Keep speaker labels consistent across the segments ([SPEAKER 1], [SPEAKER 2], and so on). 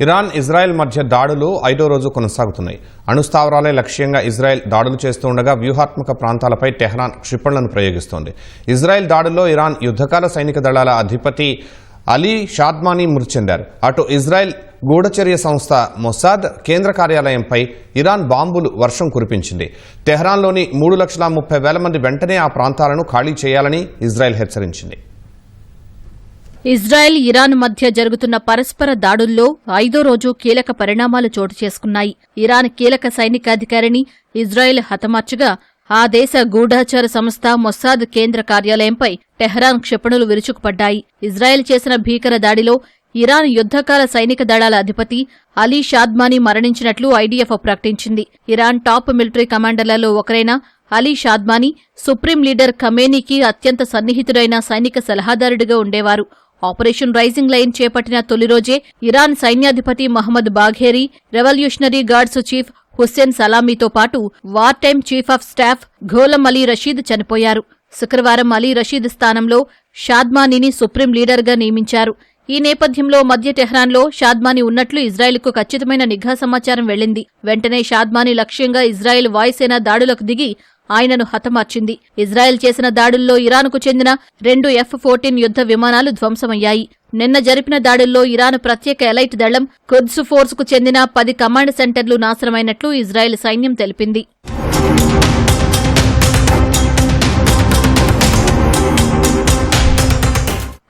[SPEAKER 1] Iran Israel మధ్య దాడులు 5వ రోజు కొనసాగుతున్నాయి. అణుస్థావరాలే లక్ష్యంగా ఇజ్రాయెల్ దాడులు చేస్తూ ఉండగా వ్యూహాత్మక ప్రాంతాలపై టెహ్రాన్ క్షిపణులను ప్రయోగిస్తోంది. ఇజ్రాయెల్ దాడుల్లో ఇరాన్ యుద్ధకాల సైనిక దళాల అధిపతి అలీ షాద్మానీ మృతి చెందారు. అటు ఇజ్రాయెల్ గూఢచర్య సంస్థ మొసాద్ కేంద్ర కార్యాలయంపై ఇరాన్ బాంబులు వర్షం కురిపించింది. టెహ్రాన్లోని 3,30,000 మంది వెంటనే ఆ ప్రాంతాలను ఖాళీ చేయాలని ఇజ్రాయెల్ హెచ్చరించింది.
[SPEAKER 2] ఇజ్రాయెల్ ఇరాన్ మధ్య జరుగుతున్న పరస్పర దాడుల్లో 5వ రోజు కీలక పరిణామాలు చోటు చేసుకున్నాయి. ఇరాన్ కీలక సైనికాధికారిని ఇజ్రాయెల్ హతమార్చగా ఆ దేశ గూఢచర సంస్థ మొసాద్ కేంద్ర కార్యాలయంపై టెహ్రాన్ క్షిపణులు విరుచుకుపడ్డాయి. ఇజ్రాయెల్ చేసిన భీకర దాడిలో ఇరాన్ యుద్ధకాల సైనిక దళాల అధిపతి అలీ షాద్మానీ మరణించినట్లు ఐడీఎఫ్ ప్రకటించింది. ఇరాన్ టాప్ మిలిటరీ కమాండర్లలో ఒకరైన అలీ షాద్మానీ సుప్రీం లీడర్ ఖమేనీకి అత్యంత సన్నిహితుడైన సైనిక సలహాదారుడిగా ఉండేవారు. ఆపరేషన్ రైజింగ్ లైన్ చేపట్టిన తొలి రోజే ఇరాన్ సైన్యాధిపతి Mohammad Bagheri, revolutionary guards chief Hussein సలామీతో పాటు war time chief of staff Gholam Ali Rashid చనిపోయారు. శుక్రవారం అలీ రషీద్ స్థానంలో షాద్మానీని సుప్రీం లీడర్గా నియమించారు. ఈ నేపథ్యంలో మధ్య టెహ్రాన్లో షాద్మానీ ఉన్నట్లు ఇజ్రాయెల్కు ఖచ్చితమైన నిఘా సమాచారం వెళ్లింది. వెంటనే షాద్మానీ లక్ష్యంగా ఇజ్రాయెల్ వాయుసేన దాడులకు దిగి ఆయనను హతమార్చింది. ఇజ్రాయెల్ చేసిన దాడుల్లో ఇరాన్కు చెందిన 2 F-14 యుద్ధ విమానాలు ధ్వంసమయ్యాయి. నిన్న జరిపిన దాడుల్లో ఇరాన్ ప్రత్యేక ఎలైట్ దళం ఖుద్స్ ఫోర్స్కు చెందిన 10 కమాండ్ సెంటర్లు నాశనమైనట్లు ఇజ్రాయెల్ సైన్యం తెలిపింది.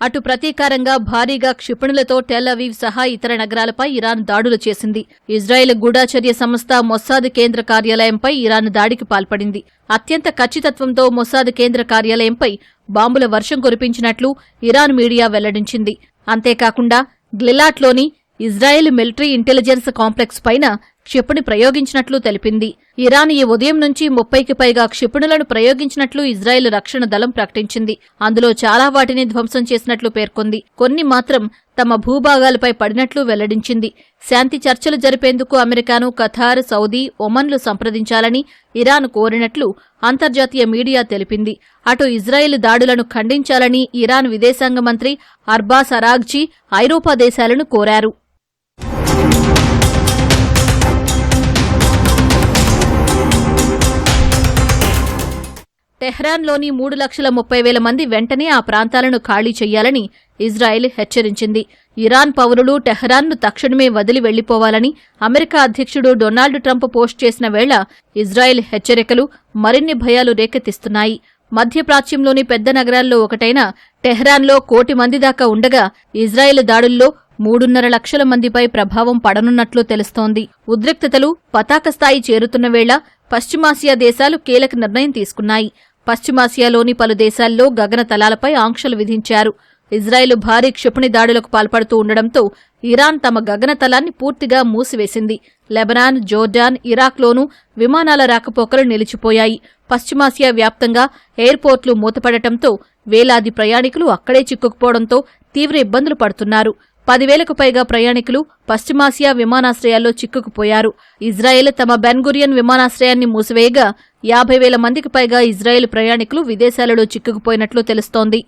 [SPEAKER 2] అటు ప్రతీకారంగా భారీగా క్షిపణులతో టెల్ అవీవ్ సహా ఇతర నగరాలపై ఇరాన్ దాడులు చేసింది. ఇజ్రాయెల్ గూఢచర్య సంస్థ మొసాద్ కేంద్ర కార్యాలయంపై ఇరాన్ దాడికి పాల్పడింది. అత్యంత ఖచ్చితత్వంతో మొసాద్ కేంద్ర కార్యాలయంపై బాంబుల వర్షం కురిపించినట్లు ఇరాన్ మీడియా వెల్లడించింది. అంతేకాకుండా గ్లిలాట్లోని ఇజ్రాయెల్ మిలిటరీ ఇంటెలిజెన్స్ కాంప్లెక్స్ పైన క్షిపణి ప్రయోగించినట్లు తెలిపింది. ఇరాన్ ఈ ఉదయం నుంచి 30కి పైగా క్షిపణులను ప్రయోగించినట్లు ఇజ్రాయెల్ రక్షణ దళం ప్రకటించింది. అందులో చాలా వాటిని ధ్వంసం చేసినట్లు పేర్కొంది. కొన్ని మాత్రం తమ భూభాగాలపై పడినట్లు వెల్లడించింది. శాంతి చర్చలు జరిపేందుకు అమెరికాను ఖతార్, సౌదీ, ఒమన్లు సంప్రదించాలని ఇరాన్ కోరినట్లు అంతర్జాతీయ మీడియా తెలిపింది. అటు ఇజ్రాయెల్ దాడులను ఖండించాలని ఇరాన్ విదేశాంగ మంత్రి అర్బాస్ అరాగ్జీ ఐరోపా దేశాలను కోరారు. టెహ్రాన్లోని 3,30,000 మంది వెంటనే ఆ ప్రాంతాలను ఖాళీ చెయ్యాలని ఇజ్రాయెల్ హెచ్చరించింది. ఇరాన్ పౌరులు టెహ్రాన్ను తక్షణమే వదిలి వెళ్లిపోవాలని అమెరికా అధ్యక్షుడు డొనాల్డ్ ట్రంప్ పోస్ట్ చేసిన వేళ ఇజ్రాయెల్ హెచ్చరికలు మరిన్ని భయాలు రేకెత్తిస్తున్నాయి. మధ్యప్రాచ్యంలోని పెద్ద నగరాల్లో ఒకటైన టెహ్రాన్లో 1 కోటి మంది దాకా ఉండగా ఇజ్రాయెల్ దాడుల్లో 3.5 లక్షల మందిపై ప్రభావం పడనున్నట్లు తెలుస్తోంది. ఉద్రిక్తతలు పతాక స్థాయి చేరుతున్న వేళ పశ్చిమాసియా దేశాలు కీలక నిర్ణయం తీసుకున్నాయి. పశ్చిమాసియాలోని పలు దేశాల్లో గగనతలాలపై ఆంక్షలు విధించారు. ఇజ్రాయెల్ భారీ క్షిపణి దాడులకు పాల్పడుతూ ఉండడంతో ఇరాన్ తమ గగనతలాన్ని పూర్తిగా మూసివేసింది. లెబనాన్, జోర్డాన్, ఇరాక్లోనూ విమానాల రాకపోకలు నిలిచిపోయాయి. పశ్చిమాసియా వ్యాప్తంగా ఎయిర్పోర్ట్లు మూతపడటంతో వేలాది ప్రయాణికులు అక్కడే చిక్కుకుపోవడంతో తీవ్ర ఇబ్బందులు పడుతున్నారు. 10,000కు పైగా ప్రయాణికులు పశ్చిమాసియా విమానాశ్రయాల్లో చిక్కుకుపోయారు. ఇజ్రాయెల్ తమ బెన్ గురియన్ విమానాశ్రయాన్ని మూసివేయగా 50,000 మందికి పైగా ఇజ్రాయెల్ ప్రయాణికులు విదేశాలలో చిక్కుకుపోయినట్లు తెలుస్తోంది.